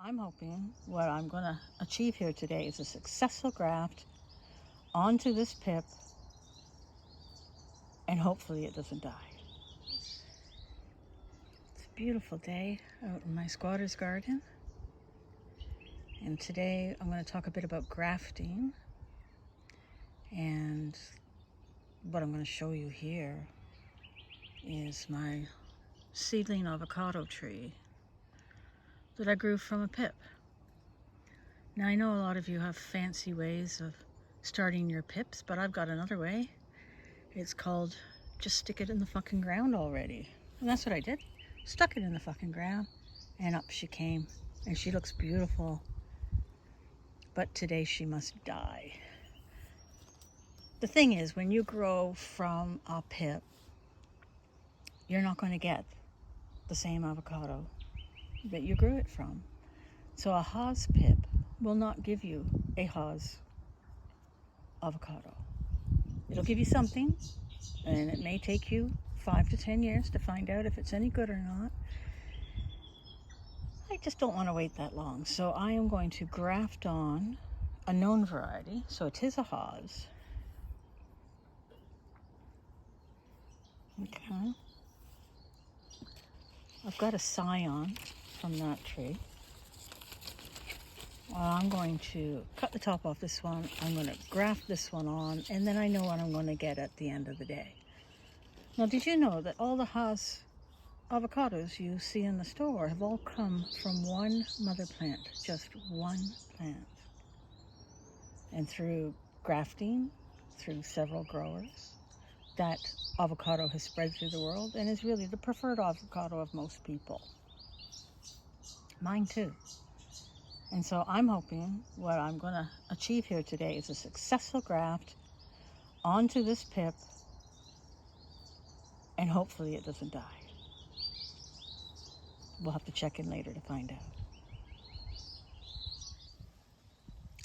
I'm hoping what I'm going to achieve here today is a successful graft onto this pip, and hopefully it doesn't die. It's a beautiful day out in my squatter's garden, and today I'm going to talk a bit about grafting, and what I'm going to show you here is my seedling avocado tree that I grew from a pip. Now, I know a lot of you have fancy ways of starting your pips, but I've got another way. It's called just stick it in the fucking ground already. And that's what I did. Stuck it in the fucking ground, and up she came. And she looks beautiful. But today she must die. The thing is, when you grow from a pip, you're not going to get the same avocado that you grew it from. So a Haas pip will not give you a Haas avocado. It'll give you something, and it may take you 5 to 10 years to find out if it's any good or not. I just don't want to wait that long, so I am going to graft on a known variety. So it is a Haas. Okay. I've got a scion from that tree. I'm going to cut the top off this one. I'm going to graft this one on, and then I know what I'm going to get at the end of the day. Now, did you know that all the Haas avocados you see in the store have all come from one mother plant, just one plant? And through grafting, through several growers, that avocado has spread through the world and is really the preferred avocado of most people. Mine too. And so I'm hoping what I'm going to achieve here today is a successful graft onto this pip, and hopefully it doesn't die. We'll have to check in later to find out.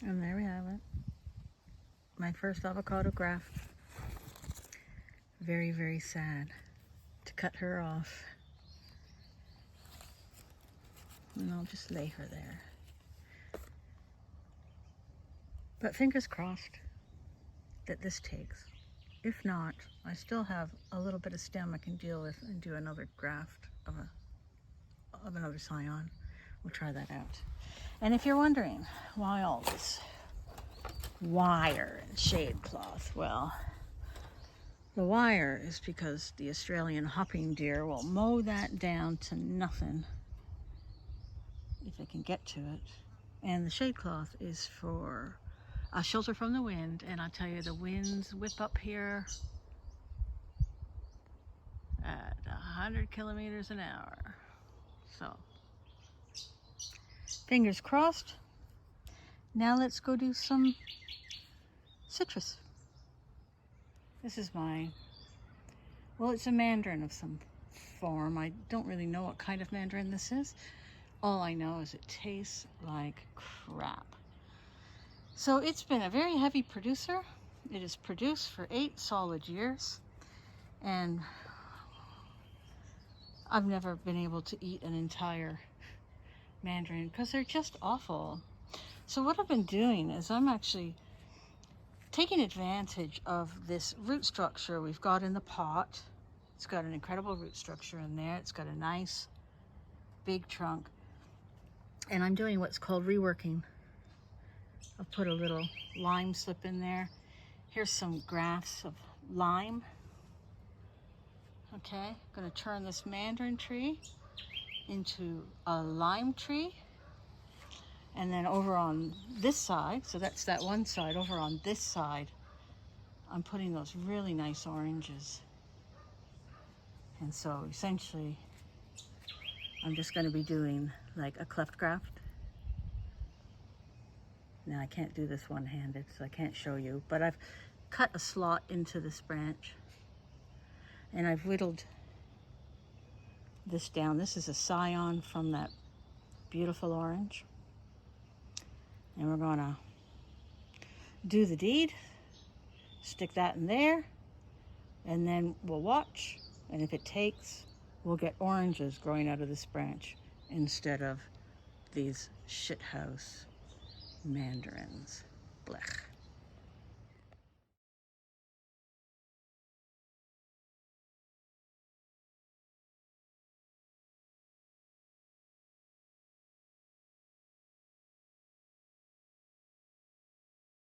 And there we have it. My first avocado graft. Very, very sad to cut her off. And I'll just lay her there. But fingers crossed that this takes. If not, I still have a little bit of stem I can deal with and do another graft of another scion. We'll try that out. And if you're wondering why all this wire and shade cloth, well, the wire is because the Australian hopping deer will mow that down to nothing if they can get to it. And the shade cloth is for a shelter from the wind, and I'll tell you, the winds whip up here at 100 kilometers an hour. So, fingers crossed. Now let's go do some citrus. This is well, it's a mandarin of some form. I don't really know what kind of mandarin this is. All I know is it tastes like crap. So it's been a very heavy producer. It has produced for 8 solid years, and I've never been able to eat an entire mandarin because they're just awful. So what I've been doing is I'm actually taking advantage of this root structure we've got in the pot. It's got an incredible root structure in there. It's got a nice big trunk. And I'm doing what's called reworking. I'll put a little lime slip in there. Here's some grafts of lime. Okay, I'm gonna turn this mandarin tree into a lime tree. And then over on this side, so that's that one side, over on this side, I'm putting those really nice oranges. And so essentially, I'm just gonna be doing like a cleft graft. Now I can't do this one-handed, so I can't show you, but I've cut a slot into this branch, and I've whittled this down. This is a scion from that beautiful orange. And we're gonna do the deed, stick that in there, and then we'll watch. And if it takes, we'll get oranges growing out of this branch instead of these shithouse mandarins. Blech.